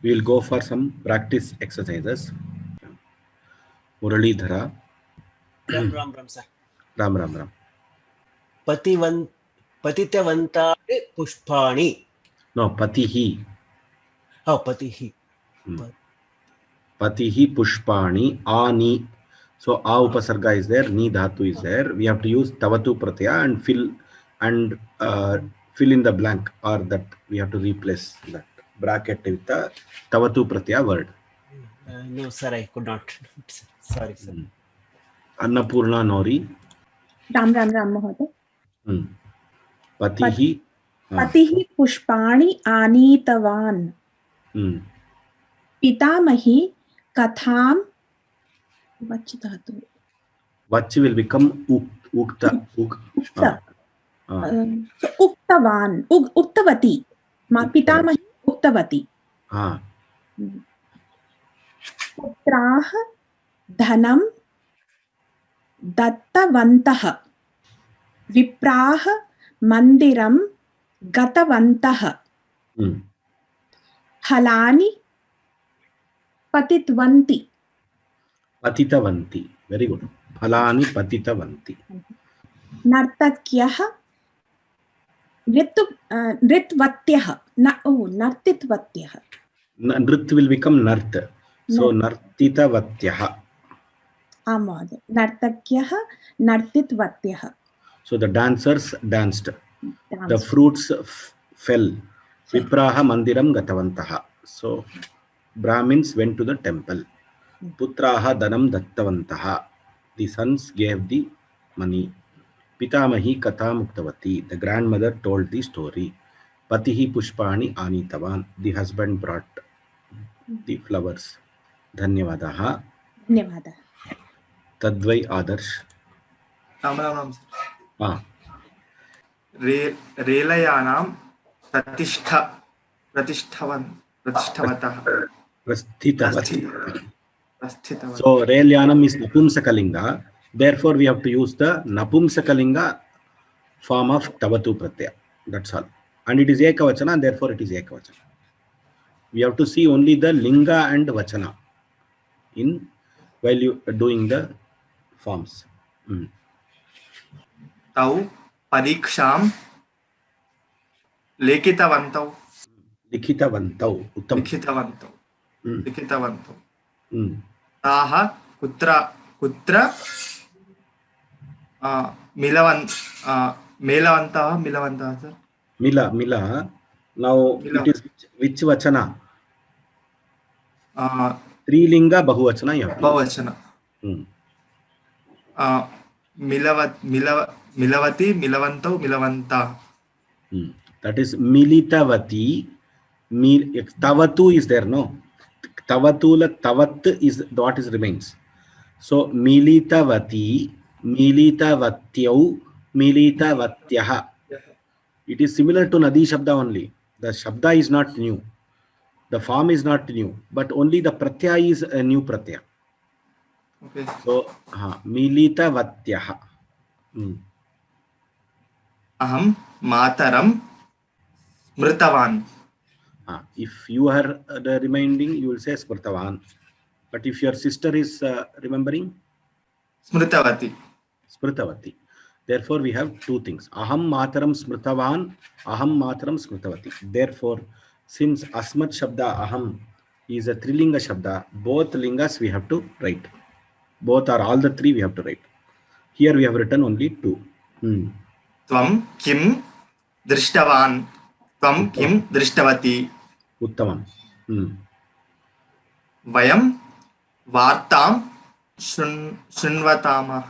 We will go for some practice exercises. Muralidhara. Ram sir. Ram. Patitavantani pushpani. No, patihi. Oh, patihi. Patihi pushpani ani. So a upasarga is there, ni dhatu is there. We have to use tavatu pratyaya and fill in the blank, or that we have to replace that bracket with the tavatu pratyaya word. No sir, I could not. Sorry sir. Annapurna Nori. Ram Mahoday. Patihi. Patihi pushpani anitavan. Pitamahi katham. Vach will become ukta. Ukta. So uktavan. Uktavati. Pitamahi uktavati. Putraah dhanam dattavantah. Vipraah mandiram gatavantah. Phalani patitvanti. Patitavanti. Very good. Phalani patitavanti. Nartakyah nritvatyah. Nartitvatyah. Nrit will become nart. So nartitavatyah. Amad. Nartakyah nartitvatyah. So the dancers danced. The fruits fell. Vipraha mandiram gatavantaha. So Brahmins went to the temple. Putraha dhanam dattavantaha. The sons gave the money. Pitamahi katham uktavati. The grandmother told the story. Patihi pushpani anitavan. The husband brought the flowers. Dhanyavadaha. Dhanyavadaha. Tadvai Adarsh. Ram. Relayanam Pratishtavatah. So Relyanam is Napumsakalinga. Therefore, we have to use the Napumsakalinga form of Tavatu Pratyaya. That's all. And it is Ekavachana, and therefore it is Ekavachana. We have to see only the Linga and Vachana while you are doing the forms. Tau Pariksham Likitavantau. Likitavantau. Taha Kutra Milavantah, sir. Mila. Now it is which Vachana? Trilinga Bahuvachana. Bahuvachana. Milavati, Milavantau, Milavanta. That is Militavati. Tavatu is there, no? Tavatula Tavat is what is remains. So Militavati, Militavatyau, Militavatyaha. It is similar to Nadi Shabda only. The Shabda is not new. The form is not new, but only the Pratyaya is a new Pratyaya. Okay. So Militavatyaha. Aham Mataram Mritavan. If you are reminding, you will say Smritavan. But if your sister is remembering, Smritavati. Therefore, we have two things. Aham Mataram Smritavan, Aham Mataram Smritavati. Therefore, since Asmat Shabda Aham is a Trilinga Shabda, both Lingas we have to write. Both are all the three we have to write. Here we have written only two. Tvam Kim Drishtavan. Tvam Kim Drishtavati. Uttamam. Vayam Vartam Shunvatama.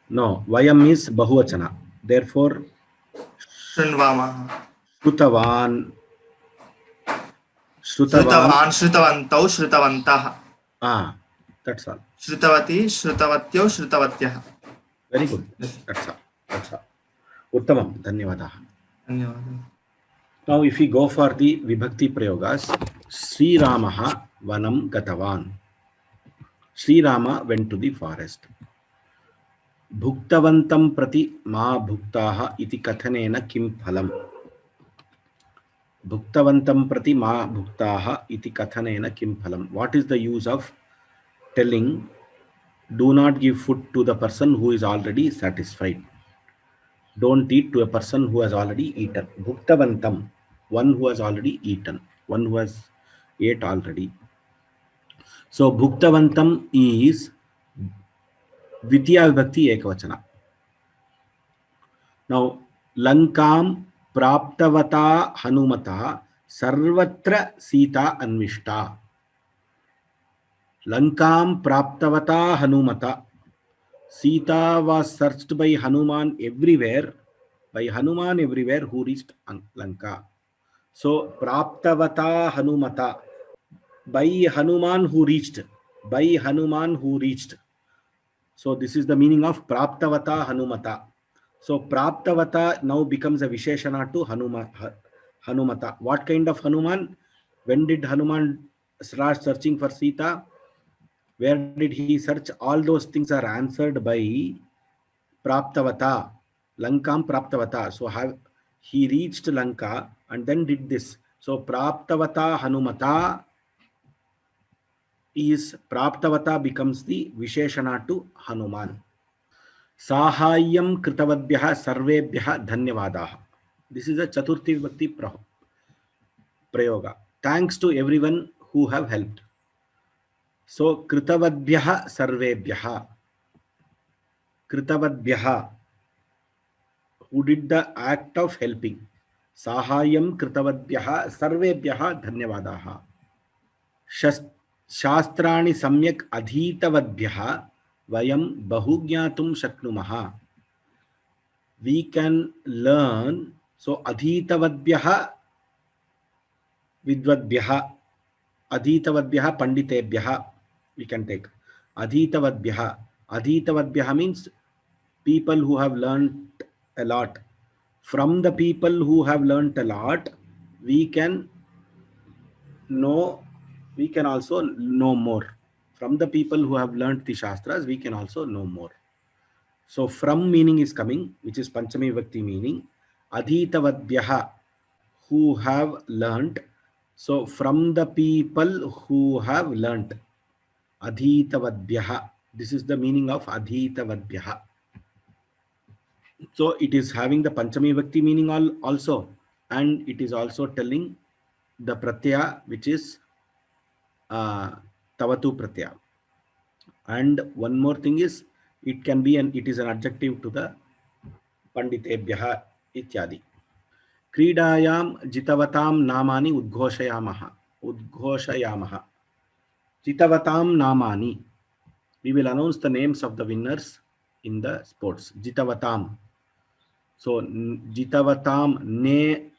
No, Vayam is Bahuvachana. Therefore, Shunvama. Shrutavan. Shrutavantau, Shrutavantah. That's all. Shrutavati, Shrutavatyau, Shrutavatyah. Very good. That's all. Uttamam. Dhanyavadaha. Now, if we go for the Vibhakti Prayogas, Sri Ramaha Vanam Gatavan. Sri Rama went to the forest. Bhuktavantam prati ma bhuktaha iti kathanena kim phalam. Bhuktavantam prati ma bhuktaha iti kathanena kim phalam. What is the use of telling, do not give food to the person who is already satisfied? Don't eat to a person who has already eaten. Bhuktavantam, one who has already eaten, one who has ate already. So Bhuktavantam is Dvitiya Vibhakti Ekavachana. Now Lankam Praptavata Hanumata Sarvatra Sita Anvishta. Lankam Praptavata Hanumata. Sita was searched by Hanuman everywhere. By Hanuman everywhere who reached Lanka. So Praptavata Hanumata. By Hanuman who reached. By Hanuman who reached. So this is the meaning of Praptavata Hanumata. So Praptavata now becomes a Visheshana to Hanumata. What kind of Hanuman? When did Hanuman start searching for Sita? Where did he search? All those things are answered by Praptavata. Lankam Praptavata. So he reached Lanka and then did this. So Praptavata Hanumata is Praptavata becomes the Visheshana to Hanuman. Sahayyam Kritavadbhyah Sarvebhyah Dhanyavadaha. This is a Chaturthi Vibhakti Prayoga. Thanks to everyone who have helped. So Kritavadbhyah Sarvebhyah. Kritavadbhyah, who did the act of helping. Sahayam Kritavadbhyah Sarvebhyah Dhanyavadaha. Shastrani Samyak Adhitavadbhyah Vayam Bahugyatum Shaknumaha. We can learn. So Adhitavadbhyah Vidvadbhyah. Adhitavadbhyah Panditebhyah. We can take. Adhitavadbhyah. Adhitavadbhyah means people who have learned a lot. From the people who have learned a lot, we can also know more. From the people who have learned the Shastras, we can also know more. So from meaning is coming, which is Panchami Vibhakti meaning. Adhitavadbhyah, who have learnt. So from the people who have learnt. Adhitavadbhyah. This is the meaning of Adhitavadbhyah. So it is having the Panchami Vibhakti meaning also, and it is also telling the pratyaya, which is Tavatu pratyaya. And one more thing is, it is an adjective to the Panditebhyah ityadi. Kridayam jitavatam namani udghoshayamaha. Jitavatam namani. We will announce the names of the winners in the sports. Jitavatam. So Jitavatam,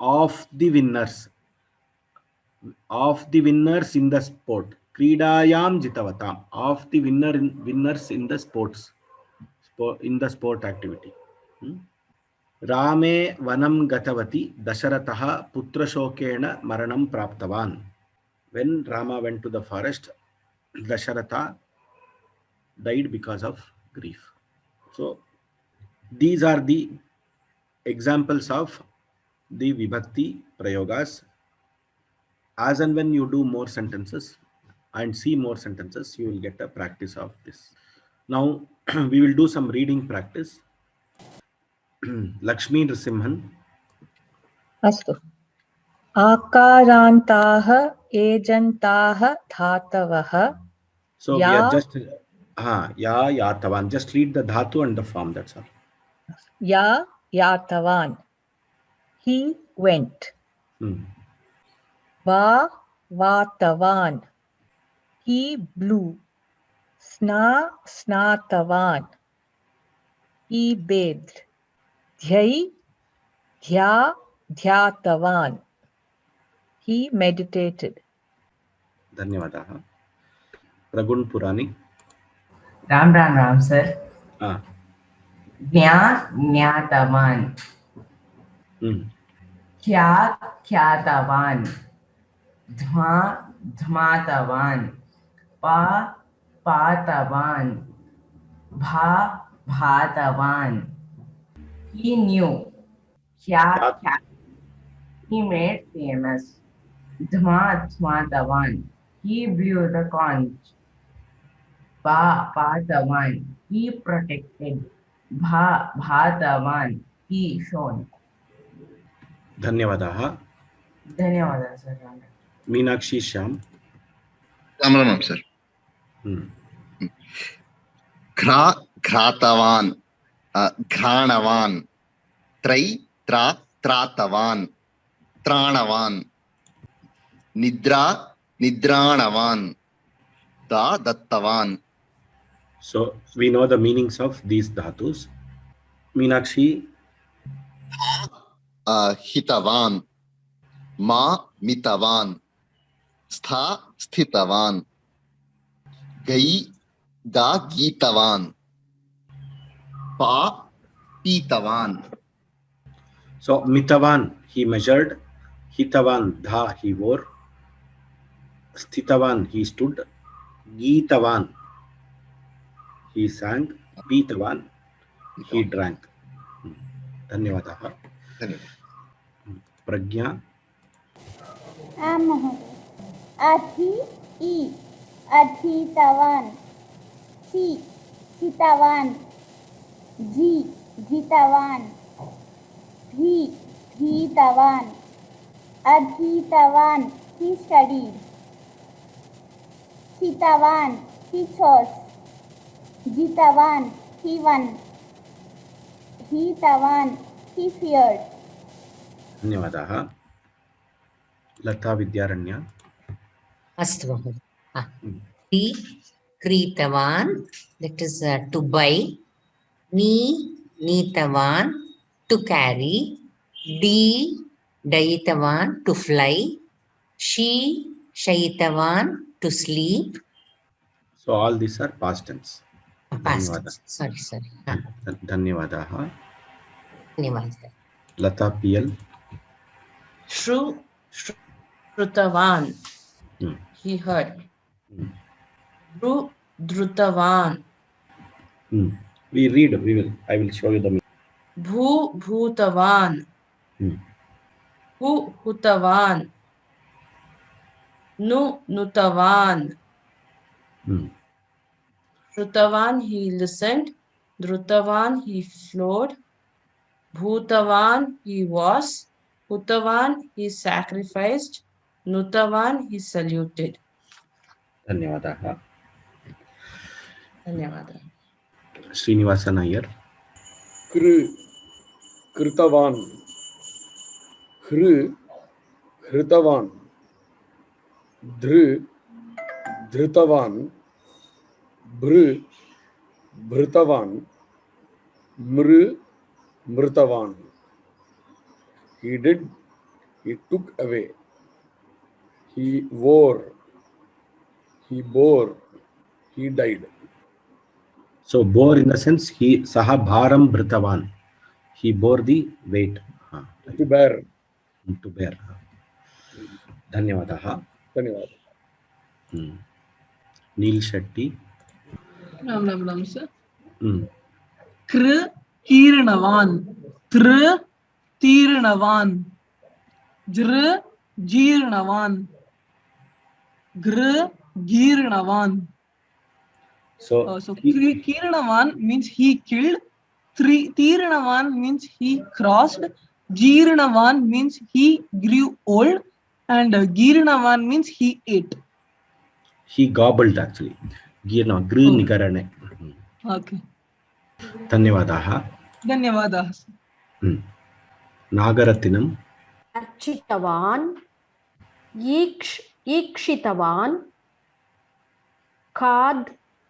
of the winners in the sport. Kridayam Jitavatam, of the winners in the sport activity. Rame Vanam Gatavati Dasharataha Putrashokena Maranam Praptavan. When Rama went to the forest, Dasharatha died because of grief. So these are the examples of the Vibhakti Prayogas. As and when you do more sentences and see more sentences, you will get a practice of this. Now we will do some reading practice. Lakshmi Nrsimhan. Astu. Akarantaha ejantaha dhatavaha. So we are just Yatavan. Just read the dhatu and the form, that's all. Ya Yatavan. He went. Va Vatavan. He blew. Snatavan. He bathed. Dhyai Dhyatavan. He meditated. Dhanyavadaha. Ragun Purani. Ram, sir. Jnatavan. Khyatavan. Dhmatavan. Patavan. Bhatavan. He knew. He made famous. Dhmatavan. He blew the conch. Patavan. He protected. Bhatavan. He shone. धन्यवादाः. धन्यवादः सर. मीनाक्षी श्याम. राम राम सर. घ्रातवान्, घ्राणवान्, त्रातवान्, त्राणवान्, निद्राणवान्, दत्तवान्. So we know the meanings of these dhatus. Meenakshi. हितवान्, मा मितवान्, स्थितवान्, गीतवान्, पीतवान्. So mitavan he measured, hitavan dha he wore, sthitavan he stood, geetavan he sang, pitavan he drank. धन्यवादाः. प्रज्ञा. आं महोदय. अधीतवान्, चितवान्, जितवान्, भीतवान्. अधीतवान् he studied. चितवान् he chose. जितवान् he won. भीतवान् he feared. धन्यवादाः. लता विद्यारण्य. अस्तु महोदय. क्रीतवान्, that is to buy. नीतवान् to carry. डयितवान् to fly. शयितवान् to sleep. So all these are past tense. Past tense. Sorry. धन्यवादाः. धन्यवादः. लता PL. Shrutavan. He heard. Drutavan. We read. I will show you the meaning. Bhutavan. Hutavan. Nutavan. Shrutavan he listened. Drutavan he flowed. Bhutavan he was. Hutavan he sacrificed. Nutavan he saluted. धन्यवादाः. धन्यवादः. श्रीनिवासन अय्यर. कृतवान्, हृतवान्, धृतवान्, भृतवान्, मृतवान्. He did, he took away, he wore, he bore, he died. So bore in the sense he saha bharam bhritavan. He bore the weight. To bear. To bear. धन्यवादाः. नील शेट्टी. राम सर. कीर्णवान्, तीर्णवान्, जीर्णवान्, गीर्णवान्. So Kirnavan means he killed. Tirnavan means he crossed. Jirnavan means he grew old. And Girnavan means he ate. He gobbled actually. Girna, nigarane. Okay. धन्यवादाः. नागरत्नम्. अर्चितवान्, ईक्षितवान्,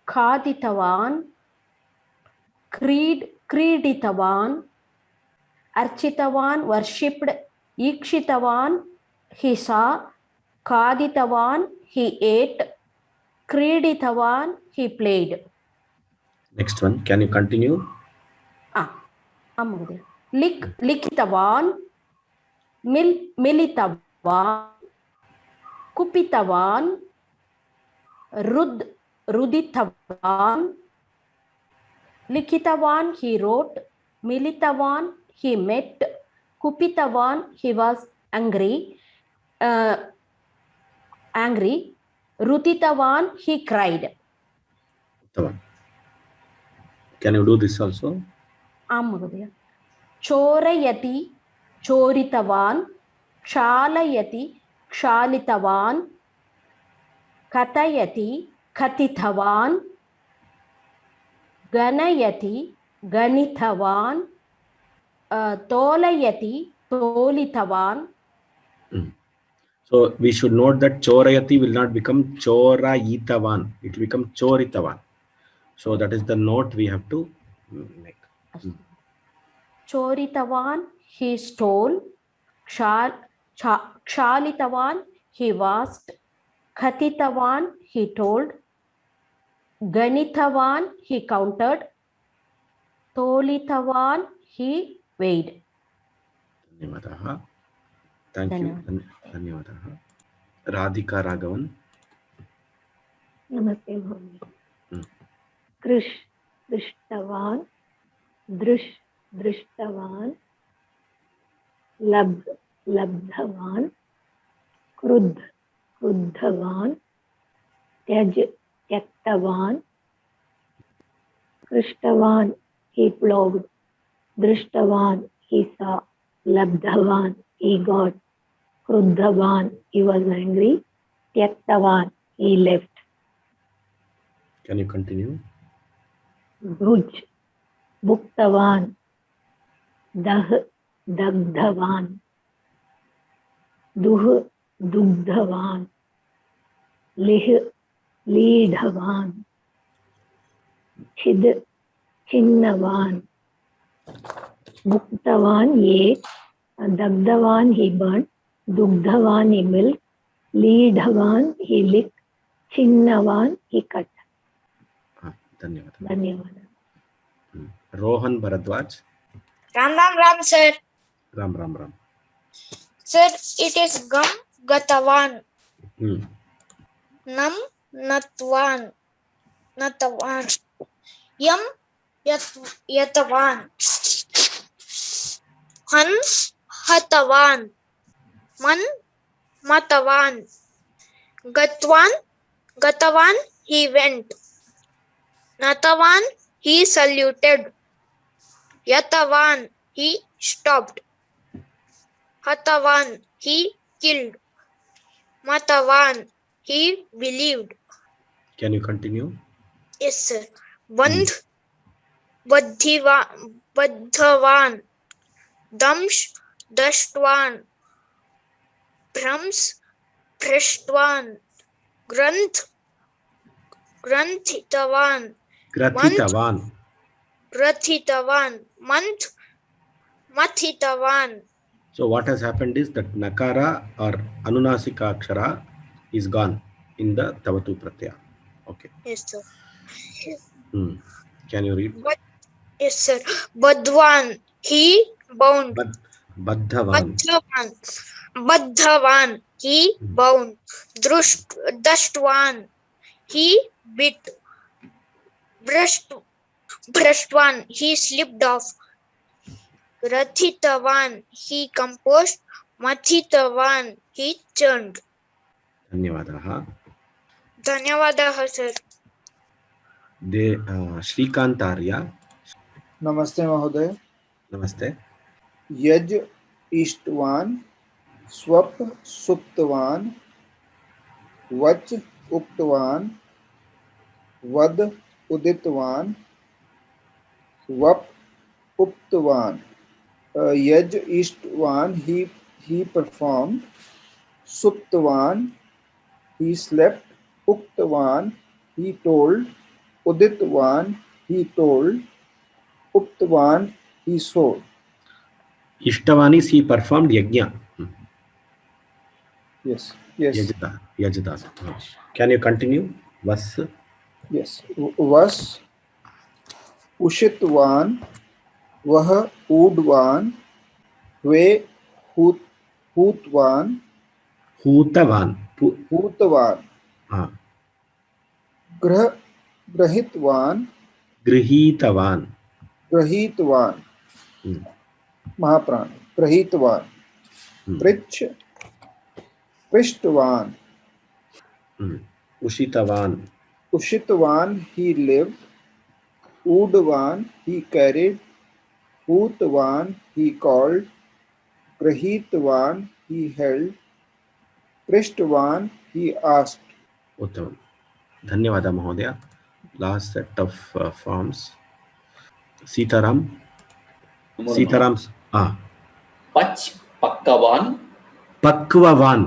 खादितवान्, क्रीडितवान्. अर्चितवान् worshipped. ईक्षितवान् he saw. खादितवान् he ate. क्रीडितवान् he played. Next one, can you continue? महोदय. लिखितवान्, मिलितवान्, कुपितवान्, रुदितवान्. लिखितवान् he wrote. मिलितवान् he met. कुपितवान् he was angry. Rutitavan, he cried. Can you do this also? Mahodaya. Chorayati, choritavan. Kshalayati, kshalitavan. Katayati, katitavan. Ganayati, ganitavan. Tolayati, tolitavan. So we should note that chorayati will not become chorayitavan. It will become choritavan. So that is the note we have to make. Choritavan, he stole. Kshaalitavan, he washed. Khatitavan, he told. Ganitavan, he counted. Tolitavan, he weighed. Dhanyawadaha. Thank you. Dhanyawadaha. Radhika Raghavan. नमस्ते महोदय। कृष दृष्टवान, दृश दृष्टवान, लब्ध लब्धवान, क्रुद्ध क्रुद्धवान, त्यज त्यक्तवान, कृष्टवान he plowed, दृष्टवान he saw, लब्धवान he got, क्रुद्धवान he was angry, त्यक्तवान he left. Can you continue? भुज भुक्तवान, दह दग्धवान, दुह दुग्धवान, लिह लीढवान, छिद छिन्नवान, भुक्तवान ये, दग्धवान he burnt, दुग्धवान he milk, लीढवान he licked, छिन्नवान he cut. धन्यवाद. धन्यवाद. Rohan Bharadwaj. Ram sir. Ram. Sir, it is gum gatavan. Nam natvan. Yam yatavan. Han hatavan. Man matavan. Gatavan he went. Natavan he saluted. Yatavan he stopped. Hatavan he killed. Matavan he believed. Can you continue? Yes, sir. Badhavan. Damsh dashtwan. Brahms prashtwan. Granthitavan. Grathitavan. Mathitavan. So what has happened is that nakara or anunasika akshara is gone in the tavatu pratyaya. Okay. Yes, sir. Can you read? Yes, sir. Badhwan he bound. Badhavan he bound. Dashtwan he bit. Brashtwan he slipped off. Rathitavan he composed. Mathitavan he churned. Dhanyawadaha. Dhanyawadaha, sir. Shrikant Arya. नमस्ते महोदय. नमस्ते. यज इष्टवान, swap सुप्तवान, वच उक्तवान, वद उदितवान, वप उक्तवान. यज इष्टवान he performed, suptvan he slept, uktavan he told, uditvan he told, uptvan he sowed. Ishtvan is he performed yajna. Yes. Yajda. Can you continue? Vas. Yes. Vas ushitvan, वह ऊडवान, वे हूतवान, गृहीतवान महाप्राण, गृहीतवान. पृच्छ पृष्टवान उषितवान उषितवान he lived ऊडवान he carried पूतवान he called गृहीतवान he held पृष्टवान he asked. उत्तमं धन्यवादः महोदय. Last set of forms. Sitaram पच पक्कवान पक्ववान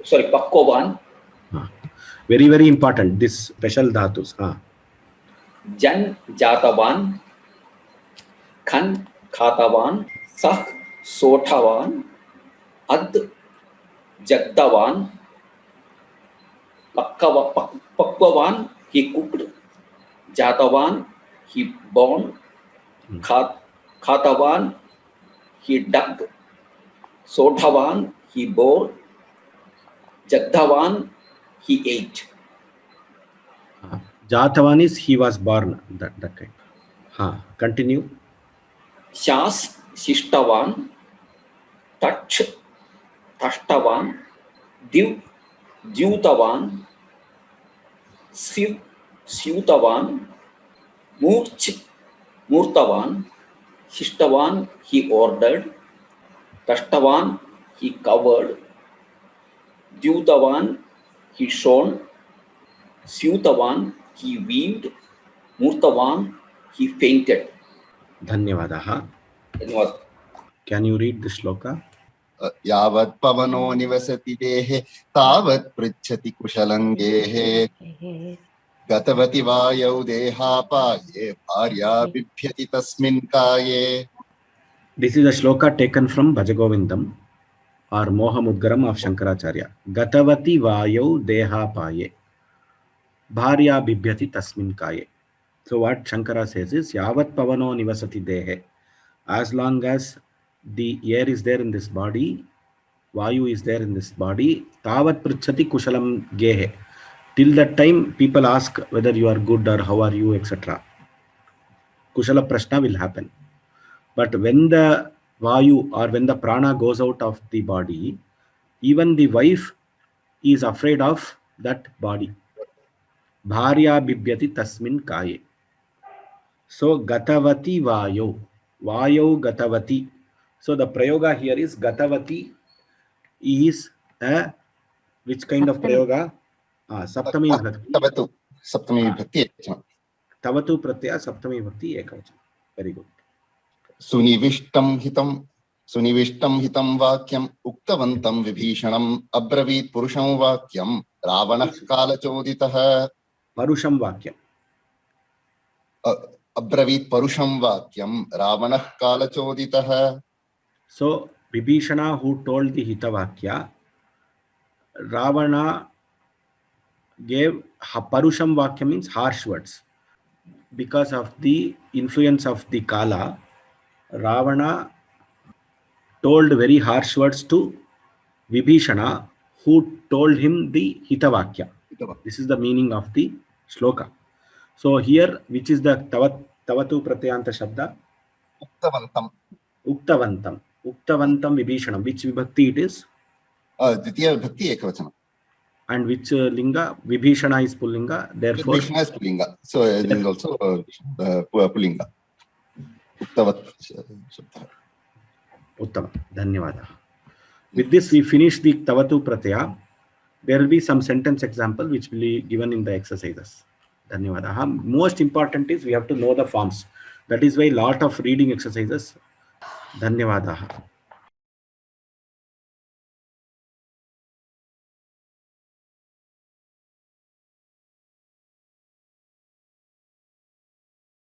sorry पक्ववान very very important this special dhatus. जन जातवान खन खातवान सह सोठवान अद जगदवान पक्ववान he cooked जातवान he born खातवान he dug सोठवान he bore जगदवान he ate. Jatavan is he was born, that kind. Continue. Shas Shishtavan Touch Tashtavan Div Dyutavan Siv Syutavan Murch Murtavan Shishtavan he ordered Tashtavan he covered Dyutavan he shone Syutavan he weaved Murtavan he fainted. धन्यवादः. Can you read the shloka? यावत् पवनो निवसति देहे तावत् पृच्छति कुशलङ्गेः गतवति वायौ देहापाये भार्या बिभ्यति तस्मिन् काये. This is a shloka taken from Bhajagovindam or Mohamudgaram of Shankaracharya. Gatavati vayau dehapaye bharya bibhyati tasmin kaye. So what Shankara says is yavat pavano nivasati dehe. As long as the air is there in this body, vayu is there in this body, tavat pritchati kushalam gehe. Till that time people ask whether you are good or how are you, etc. Kushala prashna will happen. But when the vayu or when the prana goes out of the body, even the wife is afraid of that body. Bharya bibhyati tasmin kaye. So gatavati vayo. Vayo gatavati. So the prayoga here is gatavati is a which kind of prayoga? Saptami vibhakti. Tavatu. Saptami vibhakti ekavachana. Tavatu pratyaya saptami vibhakti ekavachana. Very good. सुनिविष्टं हितं वाक्यम् उक्तवन्तं विभीषणम् अब्रवीत् पुरुषं वाक्यं रावणः कालचोदितः. परुषं वाक्यम् अब्रवीत् परुषं वाक्यं रावणः कालचोदितः. So Vibhishana who told the Hitavakya, Ravana gave Parusham Vakya means harsh words. Because of the influence of the Kala, Ravana told very harsh words to Vibhishana who told him the Hitavakya. This is the meaning of the shloka. So here, which is the Tavatu Pratyanta Shabda? Uktavantam. Uktavantam. Uktavantam Vibhishanam. Which vibhakti it is? Dvitiya vibhakti ekavachana. And which linga? Vibhishana is pullinga. Therefore, Vibhishana is pullinga. So it is also pullinga. Uktavat Shabda. Uttama. Dhanyavada. With this, we finish the Tavatu Pratyaya. There will be some sentence example which will be given in the exercises. Dhanyavada. Most important is we have to know the forms. That is why lot of reading exercises. Dhanyavada.